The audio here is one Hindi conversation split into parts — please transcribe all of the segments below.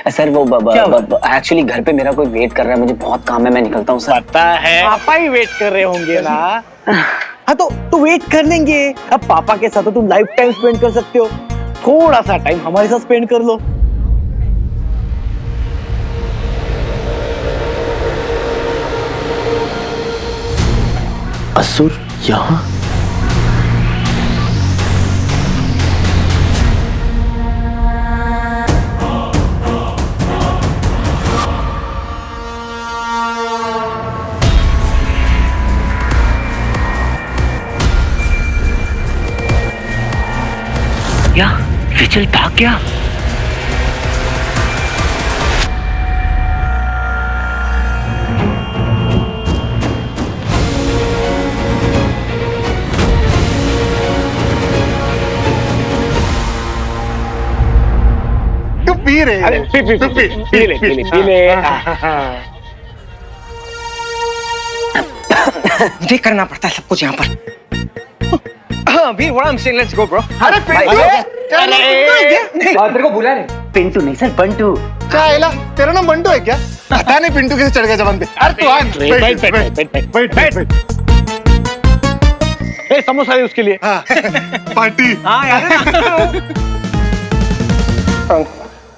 सर वो एक्चुअली घर पे मेरा कोई वेट कर रहा है, मुझे बहुत काम है, मैं निकलता हूँ सर। पता है पापा ही वेट कर रहे होंगे ना। हाँ तो वेट कर लेंगे। अब पापा के साथ तो तुम लाइफ टाइम स्पेंड कर सकते हो, थोड़ा सा टाइम हमारे साथ स्पेंड कर लो। असुर यहाँ? क्या विचल भाग गया? तू पी रहे? अरे पी ले। मुझे करना पड़ता है सब कुछ यहाँ पर। हाँ Veer, what I am saying, let's go bro. अरे पिंटू, तेरे को बुला रहे। पिंटू नहीं सर, बंटू। क्या आइला? तेरा नाम बंटू है क्या? पता नहीं पिंटू कैसे चढ़ गया जबान पे। अरे तू आ, बैठ। ए समोसा है उसके लिए। हाँ, पार्टी। हाँ यार।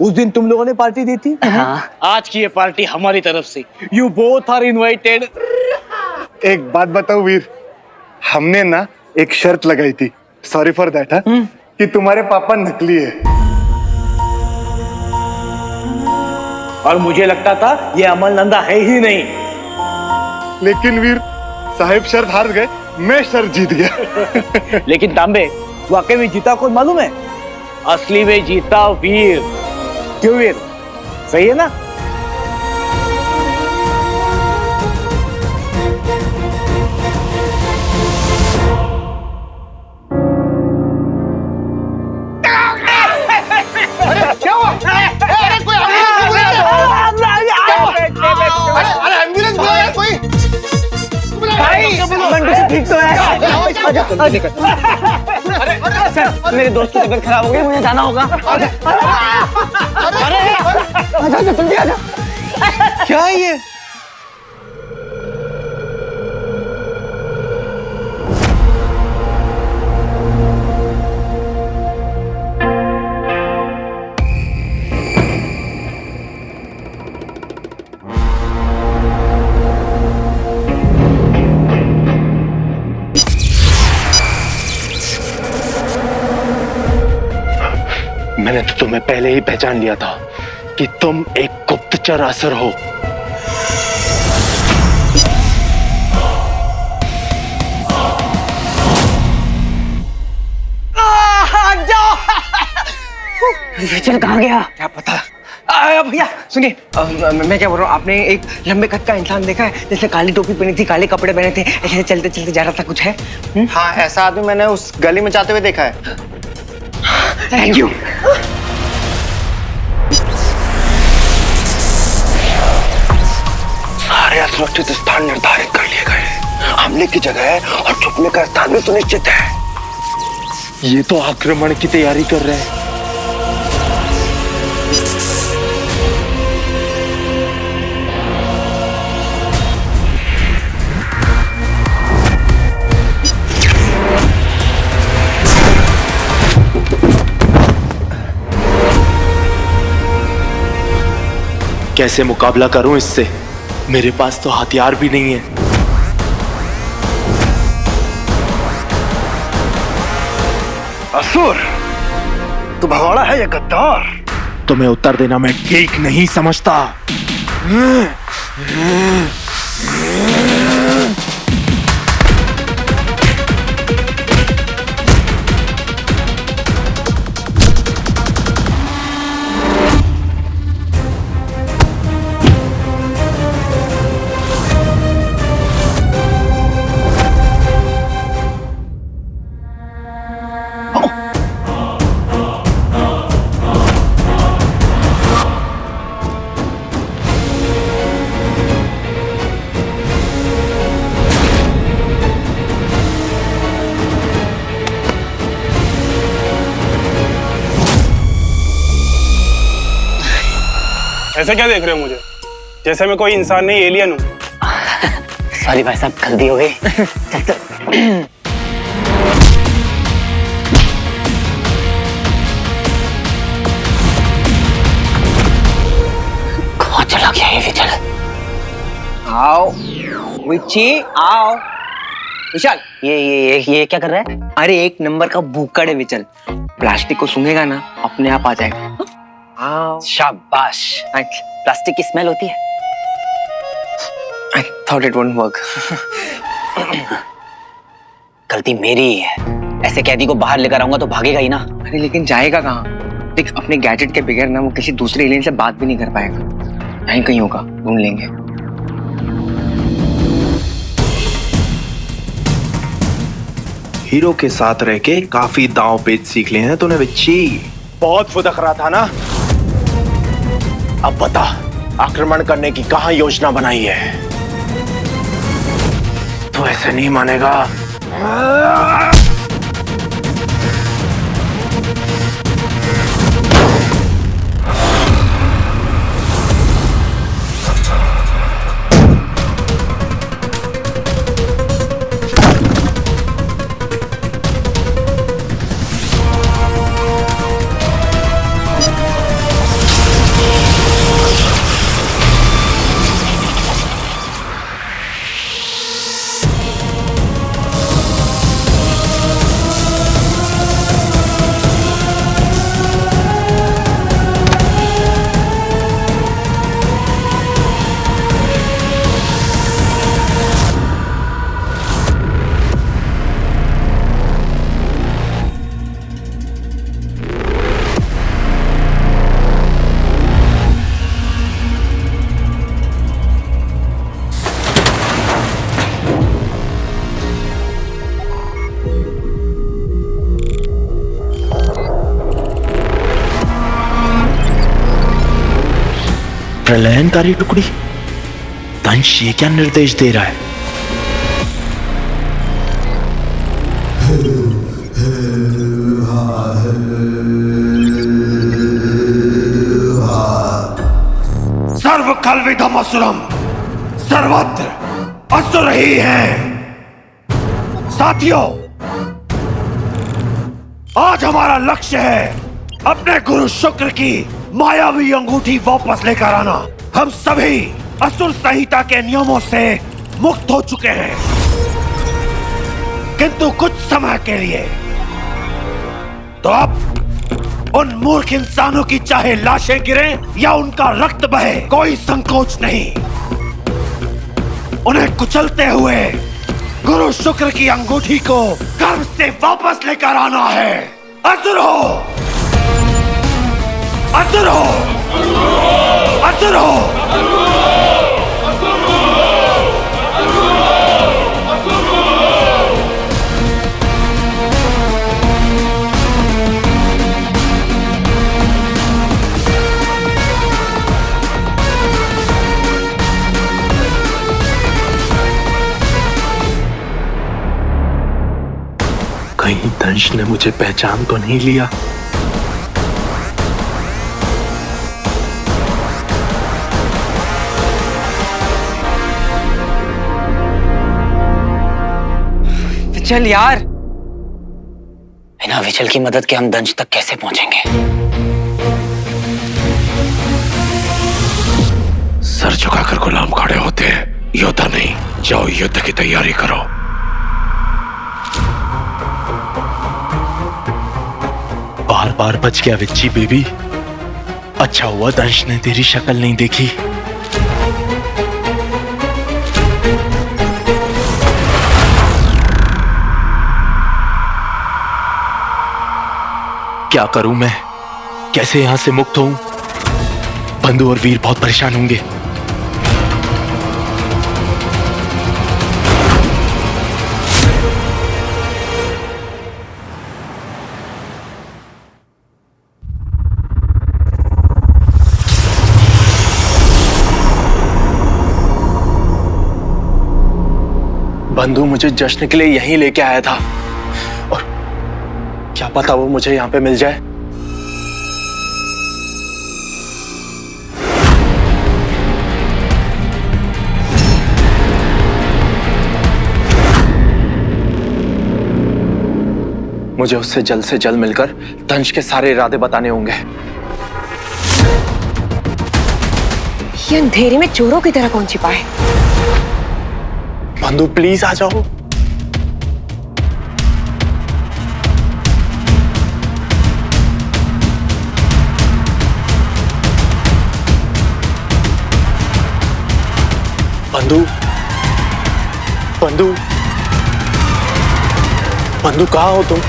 उस दिन तुम लोगों ने पार्टी दी थी। हाँ। आज की ये पार्टी हमारी तरफ से। You both are invited. एक बात बताओ वीर, हमने ना एक शर्त लगाई थी, सॉरी फॉर दैट, कि तुम्हारे पापा नकली है। और मुझे लगता था ये अमल नंदा है ही नहीं। लेकिन वीर साहिब शर्त हार गए, मैं शर्त जीत गया। लेकिन तांबे, वाकई में जीता कौन मालूम है? असली में जीता वीर। क्यों वीर, सही है ना? क्या हुआ? अरे कोई एम्बुलेंस बुलाया कोई? बंटू से ठीक तो है? सर मेरे दोस्त की तबीयत खराब हो गई, मुझे जाना होगा। आजा जल्दी आजा। क्या ये? मैंने तो तुम्हें पहले ही पहचान लिया था कि तुम एक गुप्तचर असुर हो। विचल कहाँ गया? क्या पता। भैया सुनिए, मैं क्या बोल रहा हूँ, आपने एक लंबे कद का इंसान देखा है, जैसे काली टोपी पहनी थी, काले कपड़े पहने थे, ऐसे चलते चलते जा रहा था, कुछ है? हाँ, ऐसा आदमी मैंने उस गली में जाते हुए देखा है। Thank you. सारे असुरक्षित स्थान निर्धारित कर लिए गए हैं। हमले की जगह है और छुपने का स्थान भी सुनिश्चित है। ये तो आक्रमण की तैयारी कर रहे हैं। कैसे मुकाबला करूं इससे? मेरे पास तो हथियार भी नहीं है। असुर, तू भगोड़ा है या गद्दार? तुम्हें उत्तर देना मैं ठीक नहीं समझता। ऐसे क्या देख रहे हो मुझे? जैसे मैं कोई इंसान नहीं, एलियन हूँ। सॉरी भाई साहब, गलती हो गई। चल चल। कहाँ चला गया ये विचल? आओ विची, आओ। विशाल, ये क्या कर रहा है? अरे एक नंबर का भूखड़ है विचल। प्लास्टिक को सूंघेगा ना, अपने आप आ जाएगा। आओ। शाबाश। प्लास्टिक की स्मेल होती है। I thought it won't work. गलती मेरी ही है। ऐसे कैदी को बाहर लेकर आऊंगा तो भागेगा ही ना। अरे लेकिन जाएगा कहाँ? देख, अपने गैजेट के बगैर ना वो किसी दूसरे एलियन से बात भी नहीं कर पाएगा। यहीं कहीं होगा, ढूंढ लेंगे। हीरो के साथ रह के काफी दांव पेच सीख लिए हैं तूने बच्ची। बहुत फुदक रहा था ना। अब बता, आक्रमण करने की कहां योजना बनाई है? तू ऐसे नहीं मानेगा। प्रलयनकारी टुकड़ी, दंश ये क्या निर्देश दे रहा है? सर्व कल्विदम असुरम, सर्वत्र असुर ही हैं। साथियों, आज हमारा लक्ष्य है अपने गुरु शुक्र की मायावी अंगूठी वापस लेकर आना। हम सभी असुर संहिता के नियमों से मुक्त हो चुके हैं, किंतु कुछ समय के लिए। तो अब उन मूर्ख इंसानों की चाहे लाशें गिरें या उनका रक्त बहे, कोई संकोच नहीं। उन्हें कुचलते हुए गुरु शुक्र की अंगूठी को गर्व से वापस लेकर आना है। असुर हो, असुर हो, असुर हो। कहीं दंश ने मुझे पहचान तो नहीं लिया? चल यार। बिना विचल की मदद के हम दंश तक कैसे पहुंचेंगे? सर झुकाकर गुलाम खड़े होते हैं, योद्धा नहीं। जाओ युद्ध की तैयारी करो। बार बार बच गया विच्ची बेबी। अच्छा हुआ दंश ने तेरी शक्ल नहीं देखी। क्या करूं मैं? कैसे यहां से मुक्त हूं? बंधु और वीर बहुत परेशान होंगे। बंधु मुझे जश्न के लिए यहीं लेके आया था, और क्या पता वो मुझे यहां पे मिल जाए। मुझे उससे जल्द से जल्द मिलकर दंश के सारे इरादे बताने होंगे। ये अंधेरे में चोरों की तरह कौन छिपा है? बंधु प्लीज आ जाओ। बंधु बंधु बंधु कहाँ हो तुम?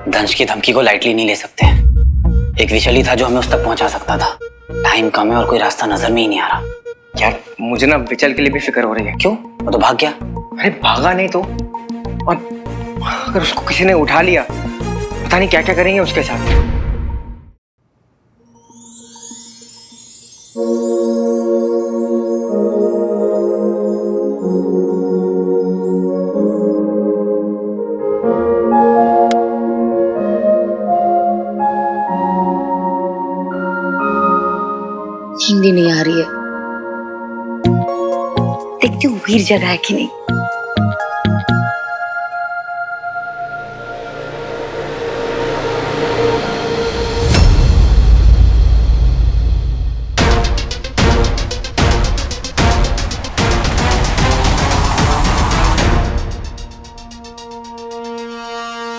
दंश की धमकी को लाइटली नहीं ले सकते। एक विचल ही था जो हमें उस तक पहुंचा सकता था। टाइम कम है और कोई रास्ता नजर में ही नहीं आ रहा। यार मुझे ना विचल के लिए भी फिक्र हो रही है। क्यों? वो तो भाग गया। अरे भागा नहीं तो, और अगर उसको किसी ने उठा लिया, पता नहीं क्या क्या करेंगे उसके साथ। हिंदी नहीं आ रही है। देखती हूँ वीर जगह है कि नहीं।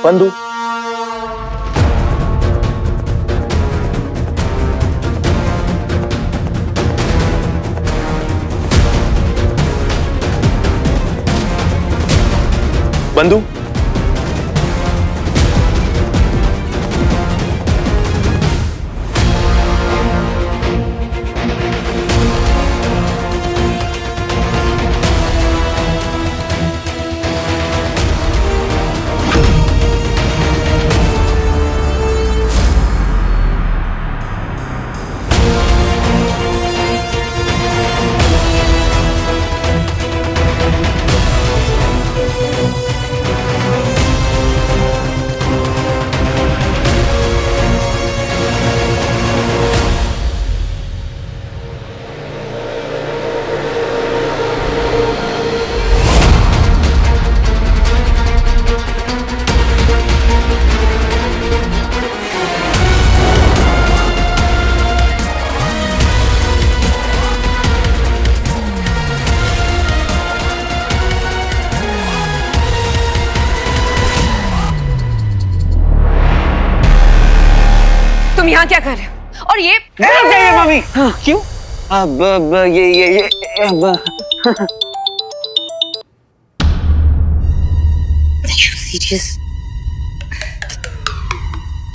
बंधु बंधु तुम यहाँ क्या कर रहे हो? और ये चाहिए मम्मी। क्यों? अब ये अब सीरियस?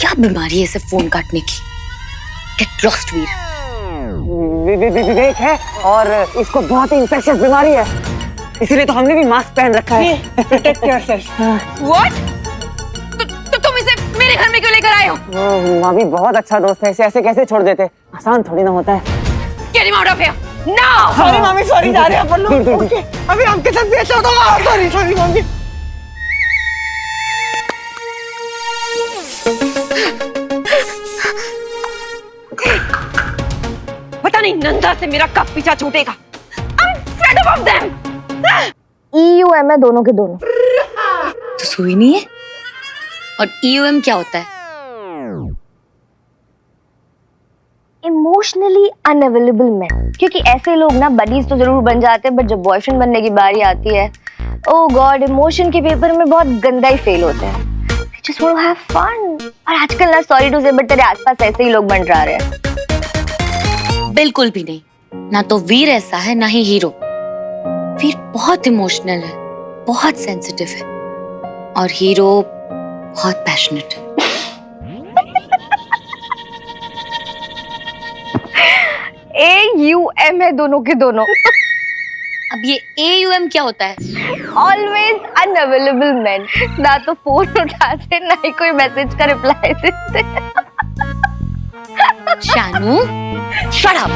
क्या बीमारी है इसे फोन काटने की? गेट लॉस्ट वीर। विवेक है और इसको बहुत ही इंफेक्शियस बीमारी है, इसीलिए तो हमने भी मास्क पहन रखा है। Protect yourself. व्हाट? तो तुम इसे मेरे घर में क्यों लेकर आए हो? मामी बहुत अच्छा दोस्त है, इसे ऐसे कैसे छोड़ देते? आसान थोड़ी ना होता है। Get him out of here! Now! Sorry मामी, सॉरी, जा रहे हैं अपन लोग। ओके, अभी आपके साथ पेश होता हूँ। सॉरी सॉरी मामी। पता नहीं नंदा से मेरा कब पीछा छूटेगा। I'm fed up of them! EUM है दोनों के दोनों। तो सुई नहीं है? और EUM क्या होता है? Emotionally unavailable man. क्योंकि ऐसे लोग ना बडीज तो जरूर बन जाते हैं, बट जब बॉयफ्रेंड बनने की बारी आती है, ओह गॉड, इमोशन के पेपर में बहुत गंदा ही फेल होते हैं। Just want to have fun। और आजकल ना सॉरी टू से बट तेरे आसपास ऐसे ही लोग बन रहे हैं। बिल्कुल भी नहीं। ना तो वीर ऐसा है, ना ही हीरो। वीर बहुत इमोशनल है, बहुत सेंसिटिव है, और हीरो बहुत पैशनेट है। AUM है दोनों के दोनों। अब ये AUM क्या होता है? Always unavailable man. ना तो फोन उठाते, ना ही कोई मैसेज का रिप्लाई देते। Shanu, shut up.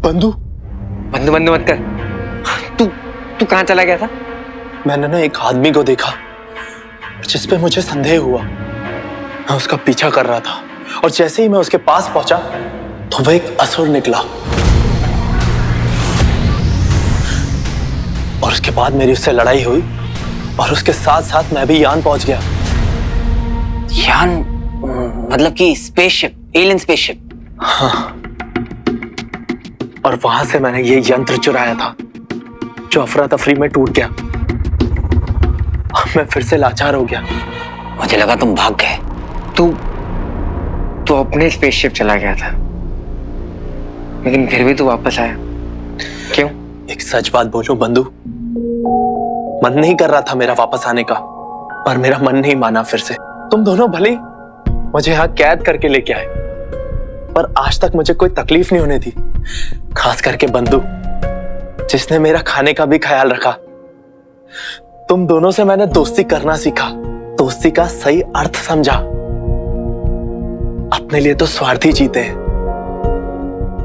बंधु बंधु बंधु मत कर। तू कहाँ चला गया था? मैंने ना एक आदमी को देखा जिस पे मुझे संदेह हुआ। मैं उसका पीछा कर रहा था, और जैसे ही मैं उसके पास पहुंचा तो वह एक असुर निकला। और उसके बाद मेरी उससे लड़ाई हुई और उसके साथ साथ मैं भी यान पहुंच गया। यान मतलब कि स्पेसशिप, एलियन स्पेसशिप। हाँ, और वहां से मैंने ये यंत्र चुराया था जो अफरा तफरी में टूट गया। मैं फिर से लाचार हो गया। मुझे लगा तुम भाग गए। तू अपने स्पेसशिप चला गया था, लेकिन फिर भी तू वापस आया क्यों? एक सच बात बोलूं बंधु, मन नहीं कर रहा था मेरा वापस आने का, पर मेरा मन नहीं माना फिर से। तुम दोनों भले मुझे यहाँ कैद करके लेके आए, पर आज तक मुझे कोई तकलीफ नहीं होने दी। खास करके बंधु, जिसने मेरा खाने का भी ख्याल रखा। तुम दोनों से मैंने दोस्ती करना सीखा, दोस्ती का सही अर्थ समझा। अपने लिए तो स्वार्थी जीते हैं,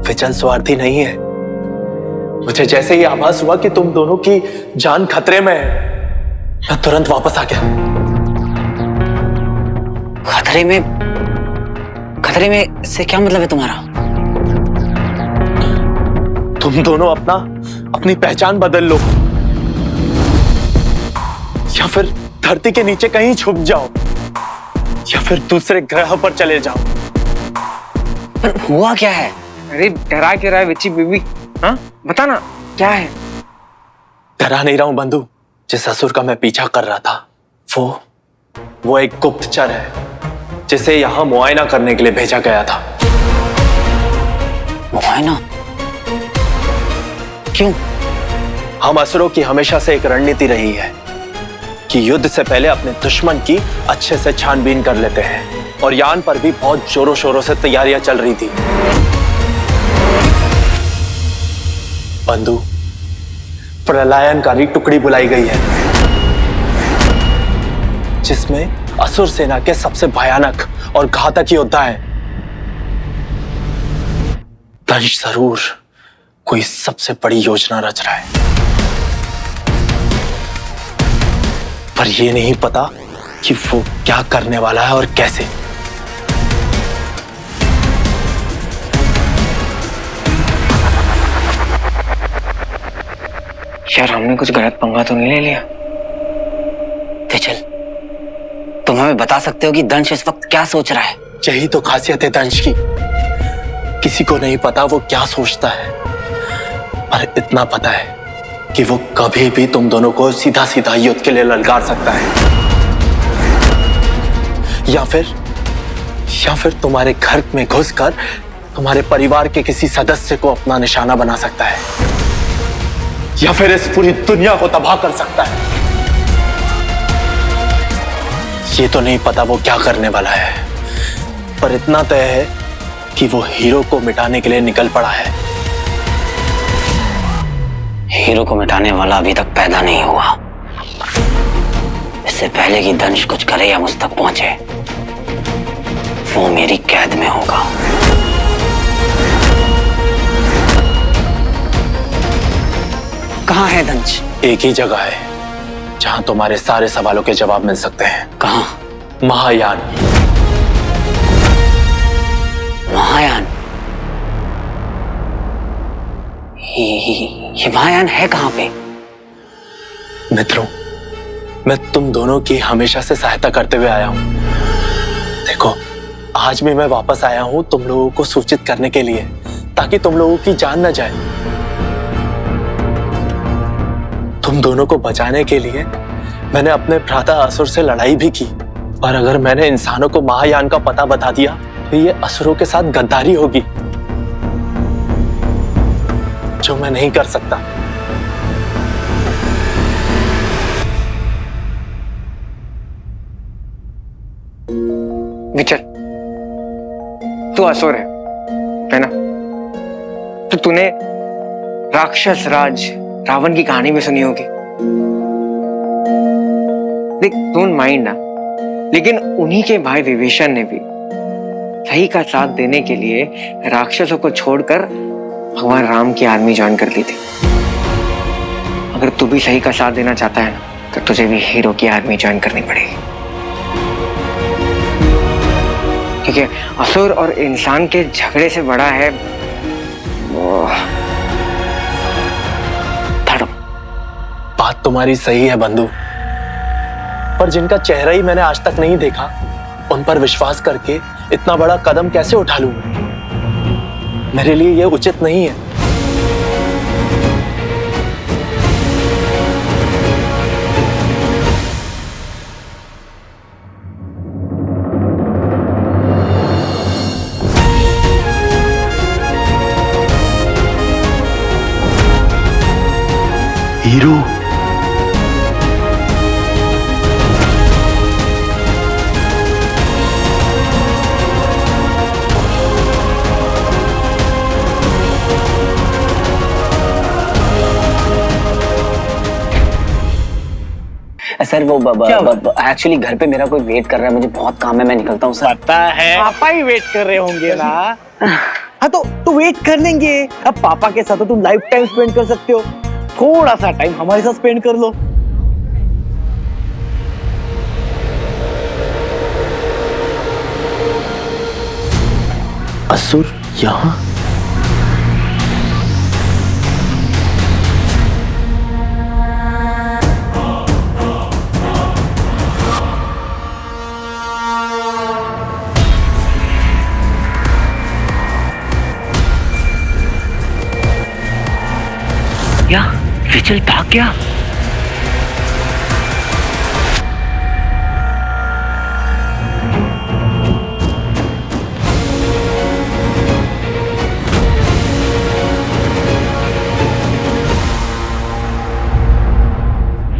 विचल स्वार्थी नहीं है। मुझे जैसे ही आभास हुआ कि तुम दोनों की जान खतरे में है, मैं तुरंत वापस आ गया। खतरे में से क्या मतलब है तुम्हारा? तुम दोनों अपनी पहचान बदल लो, या फिर धरती के नीचे कहीं छुप जाओ, या फिर दूसरे ग्रह पर चले जाओ। पर हुआ क्या है? अरे डरा के रहा है विच्ची बेबी? हाँ बता ना क्या है? डरा नहीं रहा हूं बंधु। जिस असुर का मैं पीछा कर रहा था वो एक गुप्तचर है, जिसे यहां मुआयना करने के लिए भेजा गया था। मुआयना? क्यों? हम असुरों की हमेशा से एक रणनीति रही है कि युद्ध से पहले अपने दुश्मन की अच्छे से छानबीन कर लेते हैं, और यान पर भी बहुत जोरों शोरों से तैयारियां चल रही थी। बंधु, प्रलयनकारी टुकड़ी बुलाई गई है, जिसमें असुर सेना के सबसे भयानक और घातक योद्धा हैं। दंश जरूर कोई सबसे बड़ी योजना रच रहा है, पर यह नहीं पता कि वो क्या करने वाला है और कैसे। यार हमने कुछ गलत पंगा तो नहीं ले लिया? विचल, तुम हमें बता सकते हो कि दंश इस वक्त क्या सोच रहा है? यही तो खासियत है दंश की, किसी को नहीं पता वो क्या सोचता है, पर इतना पता है कि वो कभी भी तुम दोनों को सीधा सीधा युद्ध के लिए ललकार सकता है, या फिर तुम्हारे घर में घुसकर तुम्हारे परिवार के किसी सदस्य को अपना निशाना बना सकता है, या फिर इस पूरी दुनिया को तबाह कर सकता है। ये तो नहीं पता वो क्या करने वाला है, पर इतना तय है कि वो हीरो को मिटाने के लिए निकल पड़ा है। हीरो को मिटाने वाला अभी तक पैदा नहीं हुआ। इससे पहले कि दंश कुछ करे या मुझ तक पहुंचे, वो मेरी कैद में होगा। कहाँ है दंश? एक ही जगह है जहां तुम्हारे सारे सवालों के जवाब मिल सकते हैं। कहाँ? महायान। महायान? ये महायान है कहाँ पे? मित्रों, मैं तुम दोनों की हमेशा से सहायता करते हुए आया हूं। देखो, आज भी मैं वापस आया हूं तुम लोगों को सूचित करने के लिए, ताकि तुम लोगों की जान न जाए। तुम दोनों को बचाने के लिए मैंने अपने भ्राता असुर से लड़ाई भी की, और अगर मैंने इंसानों को महायान का पता बता दिया तो ये असुरों के साथ गद्दारी होगी, जो मैं नहीं कर सकता। विचल, तू असुर है ना? तो तूने राक्षस राज रावण की कहानी में सुनी होगी। देख, डोंट माइंड ना, लेकिन उन्हीं के भाई विभीषण ने भी सही का साथ देने के लिए राक्षसों को छोड़कर भगवान राम की आर्मी ज्वाइन कर ली थी। अगर तू भी सही का साथ देना चाहता है ना, तो तुझे भी हीरो की आर्मी ज्वाइन करनी पड़ेगी। क्योंकि असुर और इंसान के झगड़े से बड़ा है वो धर्म। बात तुम्हारी सही है बंधु, पर जिनका चेहरा ही मैंने आज तक नहीं देखा, उन पर विश्वास करके इतना बड़ा कदम कैसे उठा लूं? मेरे लिए यह उचित नहीं है। हीरो, सर वो एक्चुअली घर पे मेरा कोई वेट कर रहा है, मुझे बहुत काम है, मैं निकलता हूँ सर। पता है पापा ही वेट कर रहे होंगे ना। हाँ तो वेट कर लेंगे। अब पापा के साथ तो तुम लाइफ टाइम स्पेंड कर सकते हो, थोड़ा सा टाइम हमारे साथ स्पेंड कर लो। असुर यहाँ? क्या विचल भाग गया?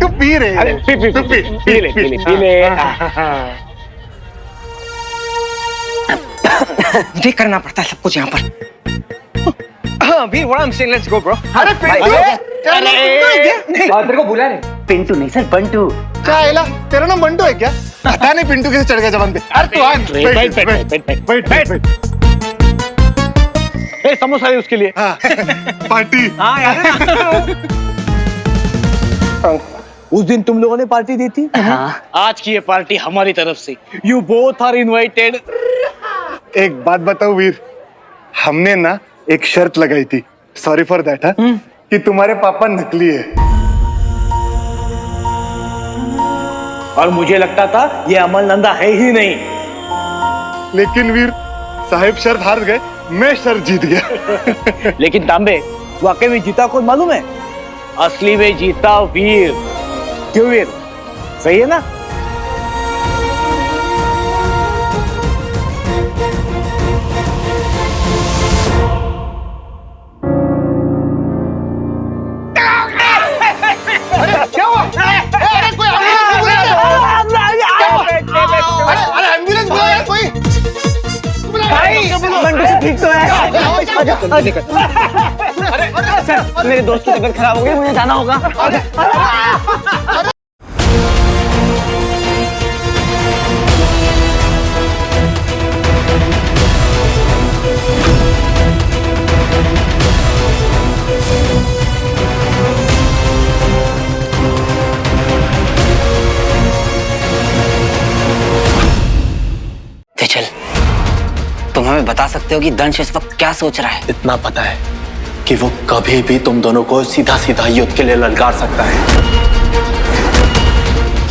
तू पी रहे? अरे पी ले। मुझे करना पड़ता है सब कुछ यहाँ पर। हाँ Veer, what I am saying, let's go bro. अरे पिंटू, तेरे को बुला रहे। पिंटू नहीं सर, बंटू। क्या आइला? तेरा नाम बंटू है क्या? पता नहीं पिंटू कैसे चढ़ गया जबान पे। अरे तू आ, बैठ। ए, समोसा है उसके लिए। हाँ, पार्टी। हाँ यार। उस दिन तुम लोगों ने पार्टी दी थी। हाँ। आज की ये पार्टी हमारी तरफ से। You both are invited. एक बात बताओ वीर, हमने ना एक शर्त लगाई थी, सॉरी फॉर दैट, कि तुम्हारे पापा नकली है। और मुझे लगता था ये अमल नंदा है ही नहीं। लेकिन वीर साहिब शर्त हार गए, मैं शर्त जीत गया। लेकिन तांबे, वाकई में जीता कौन मालूम है? असली में जीता वीर। क्यों वीर, सही है ना? क्या हुआ? अरे कोई एम्बुलेंस बुलाओ यार, कोई ठीक तो है। सर मेरे दोस्त की तबीयत खराब हो गई, मुझे जाना होगा। विचल, तुम हमें बता सकते हो कि दंश इस वक्त क्या सोच रहा है? इतना पता है कि वो कभी भी तुम दोनों को सीधा सीधा युद्ध के लिए ललकार सकता है,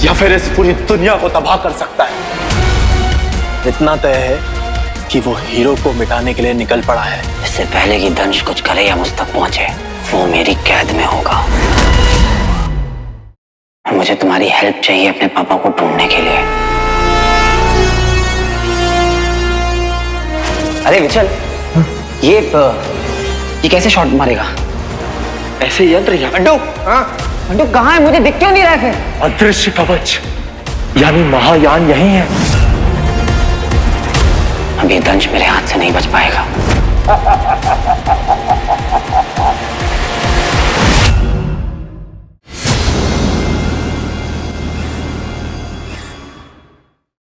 या फिर इस पूरी दुनिया को तबाह कर सकता है। इतना तय है कि वो हीरो को मिटाने के लिए निकल पड़ा है। इससे पहले कि दंश कुछ करे या मुझ तक पहुंचे, वो मेरी कैद में होगा। मुझे तुम्हारी हेल्प चाहिए अपने पापा को ढूंढने के लिए। अरे विचल, ये कैसे शॉट मारेगा? ऐसे यंत्र या बंटू कहाँ है? मुझे दिख क्यों नहीं रहा है? अदृश्य कवच यानी महायान यही है। अब ये दंश मेरे हाथ से नहीं बच पाएगा।